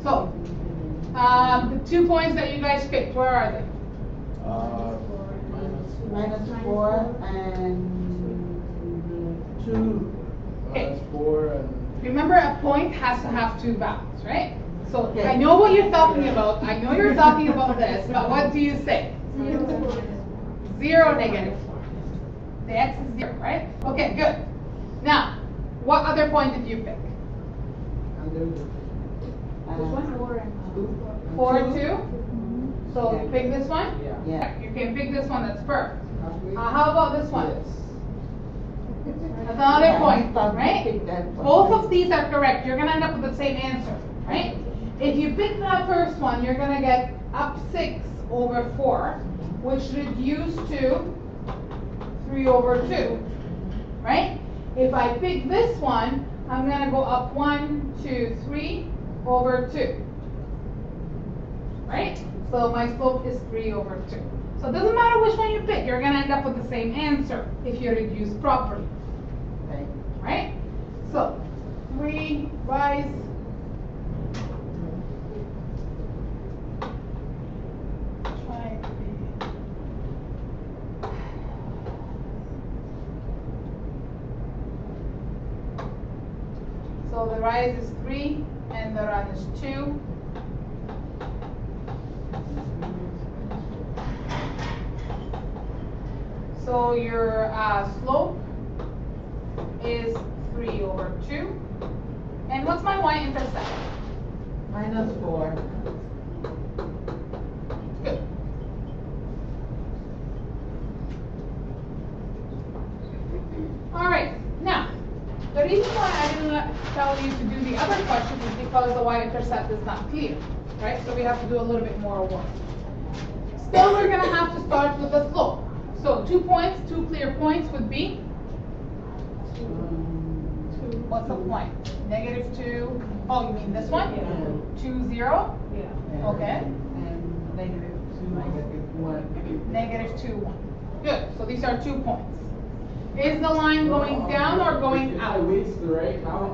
So, the 2 points that you guys picked, where are they? Minus 4 and 2. Minus 4 and... Remember, a point has to have two values, right? So, Okay. I know what you're talking about. I know you're talking about this, but what do you say? 0, negative 4. The x is 0, right? Okay, good. Now, what other point did you pick? This one? 4, 2? So you pick this one? Yeah. You can pick this one, that's perfect. How about this one? That's another point, right? Both of these are correct. You're going to end up with the same answer, right? If you pick that first one, you're going to get up 6 over 4, which reduced to 3 over 2, right? If I pick this one, I'm going to go up 1, 2, 3 over 2, right? So my slope is 3 over 2. So it doesn't matter which one you pick, you're going to end up with the same answer if you reduce properly, Okay. right? So 3 rise. Try 3. So the rise is 3 and the run is 2. So your slope is 3 over 2. And what's my y-intercept? Minus 4. Good. All right. Now, the reason why I didn't tell you to do the other question is because the y-intercept is not clear, right? So we have to do a little bit more work. Still, we're going to have to start with the slope. So 2 points, 2 clear points would be, what's the point? Negative 2, oh, you mean this one? 2, 0? Yeah. Okay. And negative 2, negative 1. Negative 2, 1. Good, so these are 2 points. Is the line going down or going out? Ways to right now.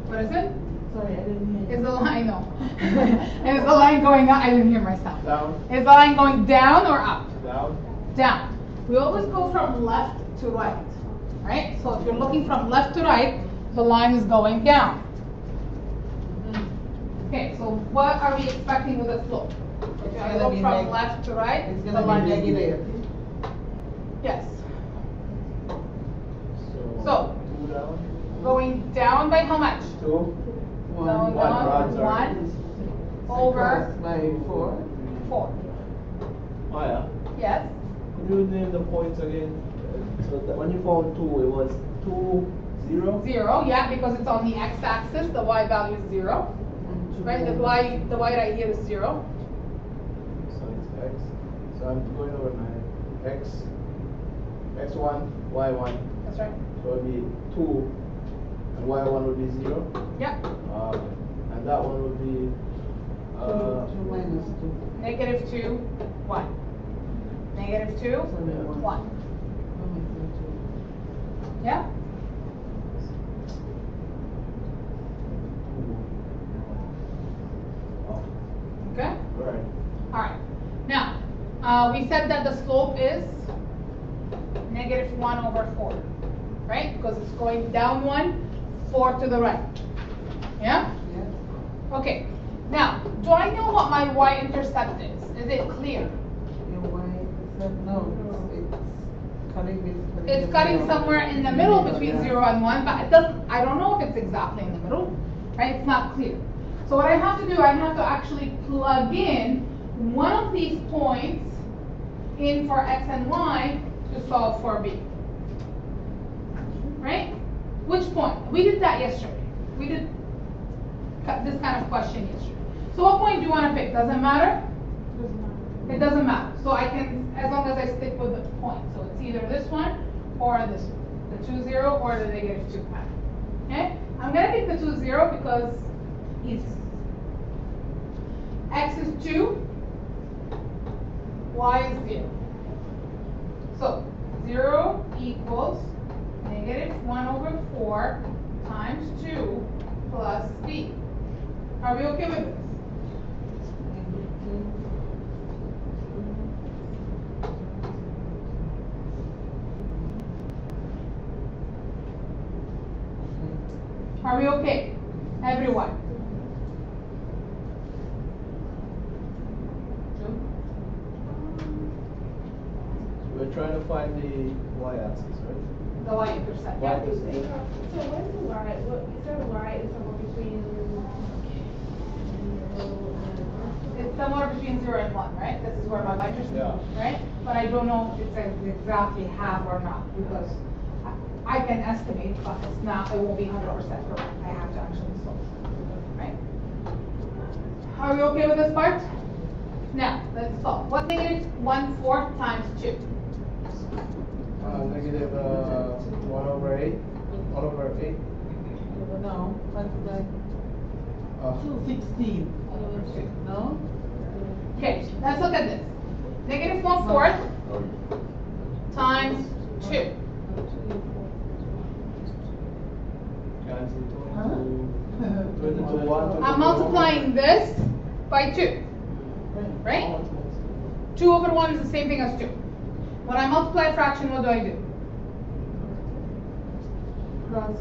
What is it? Sorry, I didn't hear. Is the line, no. Is the line going up? I didn't hear myself. Down. Is the line going down or up? Down. Down. We always go from left to right, right? So if you're looking from left to right, the line is going down. Okay, so what are we expecting with the slope? If I look from left to right, It's the going to line be is negative. Yes. So, So, 2 down. going down by how much? 2. Going One, down sorry. 1 over By 4. 4. Oh yeah. Yes. Could you name the points again? So that when you found 2, it was 2, 0? 0, yeah, because it's on the x-axis, the y value is 0. Right, the y right here is 0. So it's x. So I'm going over my x. x1, y1. That's right. So it would be 2. And y1 would be 0. Yeah. And that one would be 2 minus 2. Negative 2, 1. Negative 2, 1. Yeah? Okay? right. Alright. Now, we said that the slope is negative 1 over 4. Right? Because it's going down 1, 4 to the right. Yeah? Yeah. Okay. Now, do I know what my y-intercept is? Is it clear? Your y-intercept, no, it's cutting basically. It's cutting somewhere in the middle between 0 and 1, but it doesn't, I don't know if it's exactly in the middle, right? It's not clear. So what I have to do, I have to actually plug in one of these points in for x and y to solve for b. Right? Which point? We did that yesterday. We did this kind of question yesterday. So what point do you want to pick? Does it matter? It doesn't matter. So I can, as long as I stick with the point. So it's either this one or this one. The 2, 0 or the negative 2 pattern. Okay? I'm going to pick the 2, 0 because easy. X is 2. Y is 0. So 0 equals negative 1 over 4 times 2 plus b. Are we okay with this? Are we okay? Everyone? We're trying to find the y-axis, right? The y-intercept. Y Yeah. intercept. So where's the y? What you said the y is somewhere between 0 It's somewhere between 0 and 1, right? This is where my y-intercept Yeah. is, right? But I don't know if it's exactly half or not, because I can estimate, but it's not, it won't be 100% correct. I have to actually solve it, right? Are we okay with this part? Now, let's solve. What's negative 1/4 times 2? Negative 1 over 8. 1 over 8. No, that's like Uh, 16. No? Okay, let's look at this. Negative 1/4 times 2. Cancel Huh? 22, I'm multiplying this by 2, right? 2 over 1 is the same thing as 2. When I multiply a fraction, what do I do? Plus.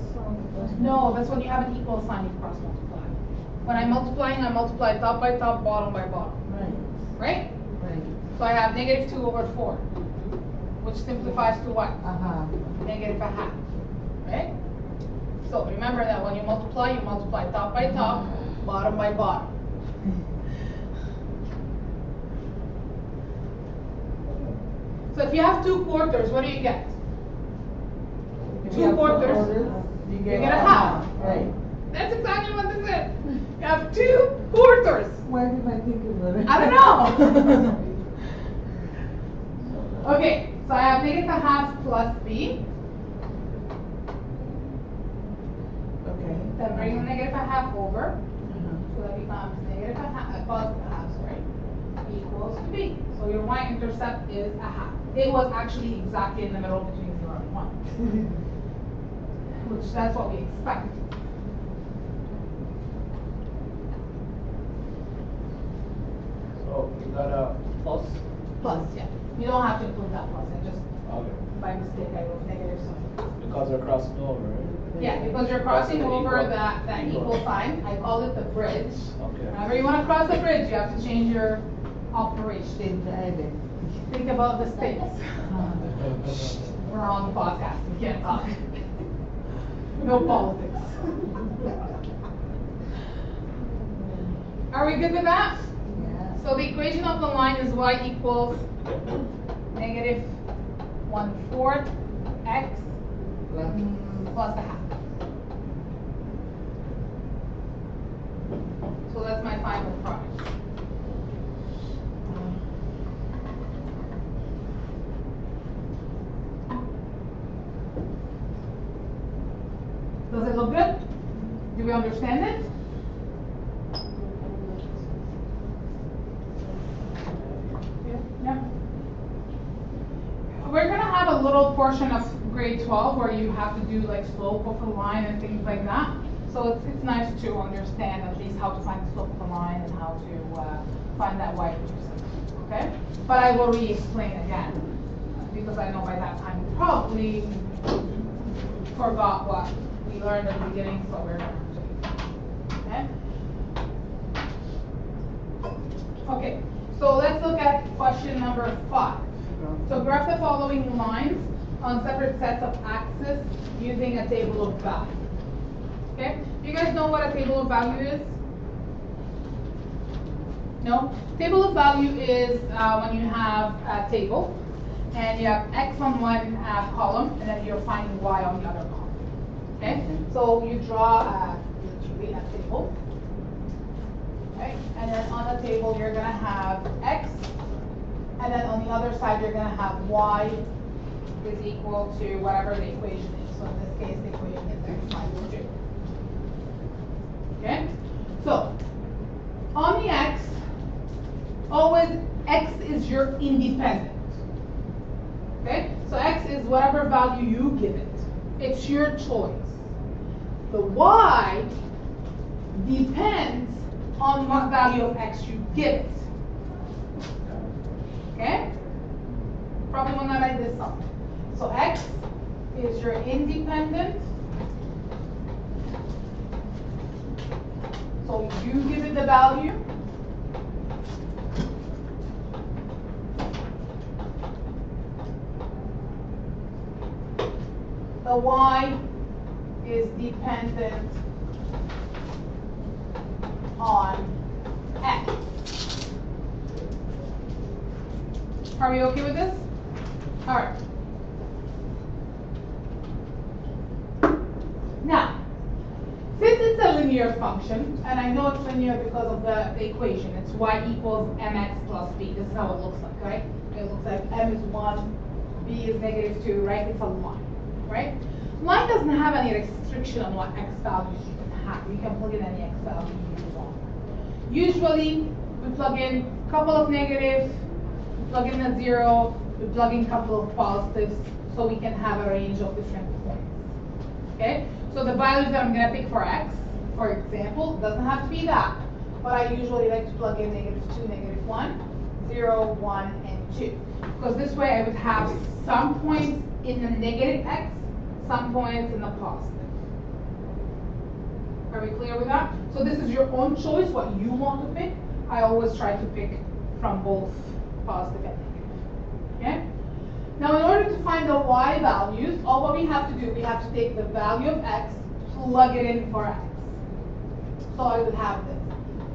No, that's when you have an equal sign, you cross multiply. When I'm multiplying, I multiply top by top, bottom by bottom, Right, right? right. So I have negative 2 over 4, which simplifies to what? Negative a half, right? So remember that when you multiply top by top, bottom by bottom. So if you have 2 quarters, what do you get? If 2 you have quarters, you get a half. Right. That's exactly what this is. You have 2 quarters. Why did I think of it? I don't know. Okay, so I have negative a half plus b. Okay. Then bring the negative a half over. Uh-huh. So that becomes negative a half, positive a half, sorry, equals to b. So your y-intercept is a half. It was actually exactly in the middle between 0 and 1, which that's what we expect. So is that a plus? Plus, yeah. You don't have to include that plus, I just, Okay. by mistake, I wrote negative sign. Because we're crossing over, right? Yeah, because you're crossing Crossing over equal. that equal sign, I call it the bridge. Okay. Whenever you wanna cross the bridge, you have to change your operation. Change the edit. Think about the states. We're on the podcast, we can't talk. No politics. Are we good with that? Yeah. So the equation of the line is y equals negative 1/4 x plus a half. So that's my final product. Does it look good? Do we understand it? Yeah. We're gonna have a little portion of grade 12 where you have to do like slope of a line and things like that. So it's nice to understand at least how to find the slope of a line and how to find that y-intercept, okay? But I will re-explain again, because I know by that time you probably forgot what we learned at the beginning, so we're gonna have to, okay? Okay, so let's look at question number 5. So graph the following lines on separate sets of axes using a table of value. Okay, do you guys know what a table of value is? No? Table of value is when you have a table and you have x on one column and then you're finding y on the other column. Okay, so you draw literally a table. Okay, and then on the table you're gonna have x, and then on the other side you're gonna have y is equal to whatever the equation is. So in this case, the equation is x minus 2. Okay, so on the x, always x is your independent. Okay, so x is whatever value you give it. It's your choice. The y depends on what value of x you give it. Okay? Probably want to write this up. So x is your independent. So you give it the value. The y is dependent on x. Are we okay with this? All right. Now, since it's a linear function, and I know it's linear because of the equation, it's y equals mx plus b. This is how it looks like, right? It looks like m is 1, b is -2, right? It's a line, right? Line doesn't have any restriction on what x values you can have. You can plug in any x value you want. Usually, we plug in a couple of negatives, we plug in a 0, we plug in a couple of positives, so we can have a range of different points. Okay? So the values that I'm going to pick for x, for example, doesn't have to be that, but I usually like to plug in -2, -1, 0, 1, and 2. Because this way I would have some points in the negative x, some points in the positive. Are we clear with that? So this is your own choice, what you want to pick. I always try to pick from both positive and negative. Okay? Now in order to find the y values, all what we have to do, we have to take the value of x, plug it in for x. So I would have this.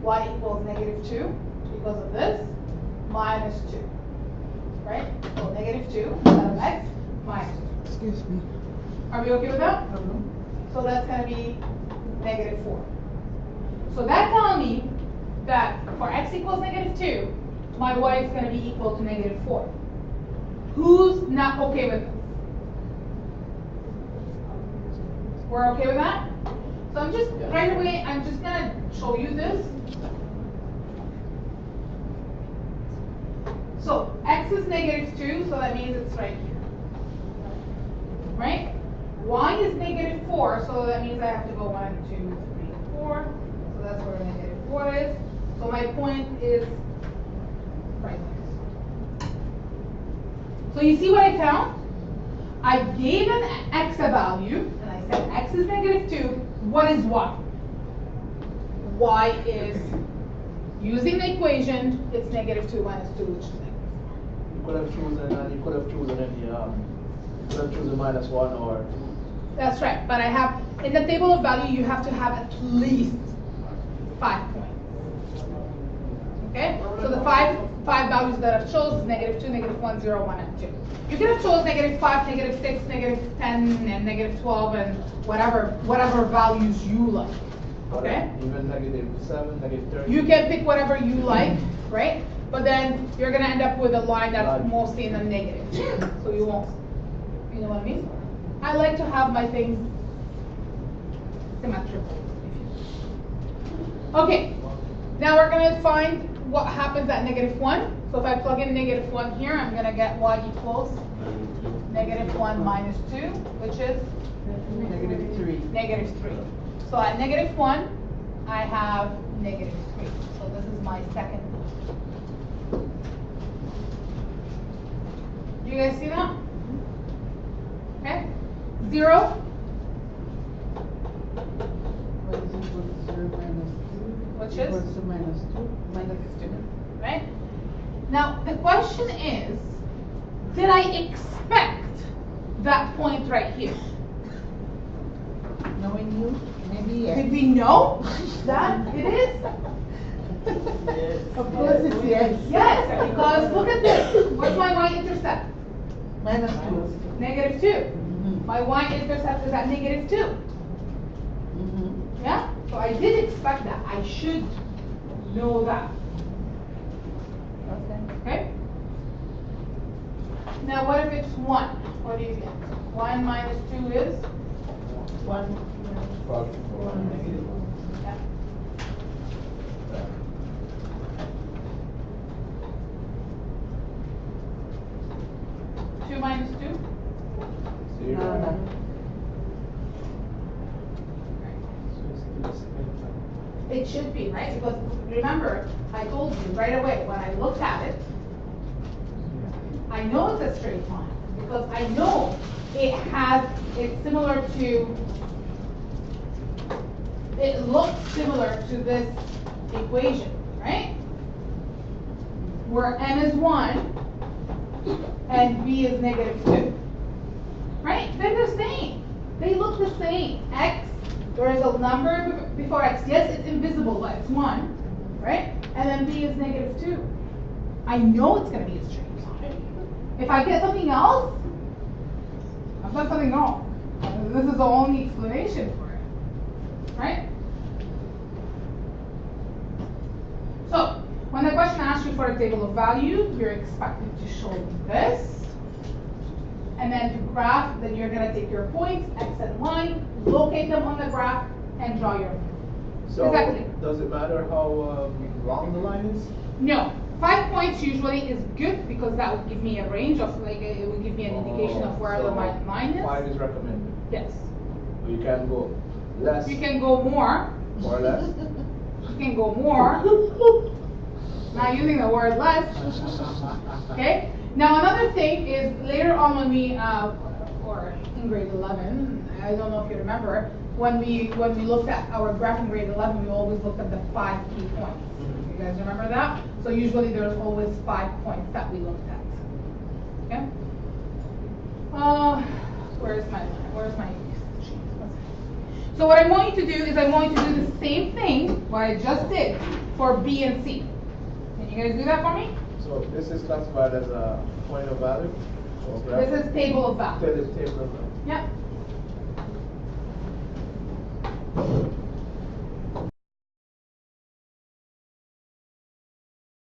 Y equals -2 because of this, -2. Right? So -2 instead of x, -2. Excuse me. Are we okay with that? So that's going to be -4. So that's telling me that for x equals -2, my y is going to be equal to -4. Who's not okay with this? We're okay with that? So I'm just, right away, I'm just going to show you this. So x is -2, so that means it's right here. Right? Y is -4, so that means I have to go 1, 2, 3, 4. So that's where -4 is. So my point is right there. So you see what I found? I gave an x a value, and I said x is -2. What is y? Y is, using the equation, it's -2 minus 2, which is -4. You could have chosen, and you could have chosen any, you could have chosen -1 or 2. That's right, but I have, in the table of value, you have to have at least 5 points. Okay? So the five values that I've chosen is -2, -1, 0, 1, and 2. You could have chosen -5, -6, -10, and -12, and whatever values you like. Okay? Even -7, -30. You can pick whatever you like, right? But then you're gonna end up with a line that's mostly in the negative. So you won't, you know what I mean? I like to have my things symmetrical. Okay, now we're gonna find what happens at -1. So if I plug in -1 here, I'm gonna get y equals -1 minus 2, which is -3. -3. So at -1, I have -3. So this is my second. Do you guys see that? Okay. 0. What is equal to 0 minus 2? Which is? Equals to -2. -2. Right? Now, the question is, did I expect that point right here? Knowing you, maybe yes. Did we know that it is? Of course it's yes. Yes, because look at this. What's my y-intercept? -2. -2. My y-intercept is at -2. Yeah? So I did expect that. I should know that. Okay. Okay? Now what if it's 1? What do you think? 1 minus 2 is? 1. Yeah. 2 minus 2? 0. No. It should be, right? Because remember, I told you right away, when I looked at it, I know it's a straight line, because I know it's similar to, it looks similar to this equation, right? Where m is 1 and b is -2, right? They're the same. They look the same. X, there is a number before x. Yes, it's invisible, but it's 1, right? And then b is -2. I know it's going to be a straight line. If I get something else, I've done something wrong. This is the only explanation for it, right? So, when the question asks you for a table of value, you're expected to show this. And then to graph, then you're going to take your points, x and y, locate them on the graph, and draw your. So, Exactly. does it matter how long the line is? No. 5 points usually is good because that would give me a range of, like, it would give me an indication of where the line is. 5 is recommended. Yes. So you can go less You can go more. or less. You can go more. Not using the word less. Okay? Now another thing is later on when we, or in grade 11, I don't know if you remember, when we looked at our graph in grade 11, we always looked at the 5 key points. You guys remember that? So usually there's always 5 points that we looked at. Okay? Where's my sheet? So what I'm going to do is I'm going to do the same thing what I just did for B and C. Can you guys do that for me? So this is classified as a point of value? Or graph? This is table of value. Table of value. Yep.